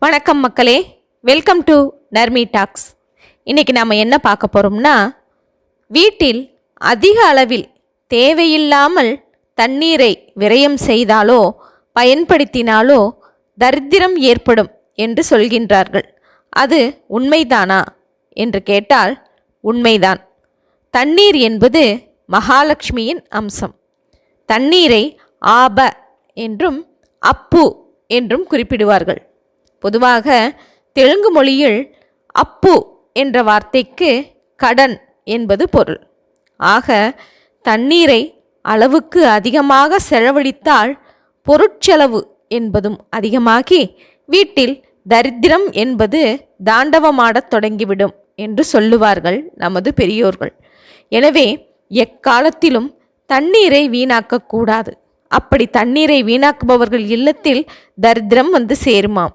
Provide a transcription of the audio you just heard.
வணக்கம் மக்களே, welcome to Narmi tax. இன்றைக்கி நாம் என்ன பார்க்க போகிறோம்னா, வீட்டில் அதிக அளவில் தேவையில்லாமல் தண்ணீரை விரயம் செய்தாலோ பயன்படுத்தினாலோ தரித்திரம் ஏற்படும் என்று சொல்கின்றார்கள். அது உண்மைதானா என்று கேட்டால் உண்மைதான். தண்ணீர் என்பது மகாலட்சுமியின் அம்சம். தண்ணீரை ஆப என்றும் அப்பு என்றும் குறிப்பிடுவார்கள். பொதுவாக தெலுங்கு மொழியில் அப்பு என்ற வார்த்தைக்கு கடன் என்பது பொருள். ஆக தண்ணீரை அளவுக்கு அதிகமாக செலவழித்தால் பொருட்செலவு என்பதும் அதிகமாகி வீட்டில் தரித்திரம் என்பது தாண்டவமாடத் தொடங்கிவிடும் என்று சொல்லுவார்கள் நமது பெரியோர்கள். எனவே எக்காலத்திலும் தண்ணீரை வீணாக்கக்கூடாது. அப்படி தண்ணீரை வீணாக்குபவர்கள் இல்லத்தில் தரித்திரம் வந்து சேருமாம்.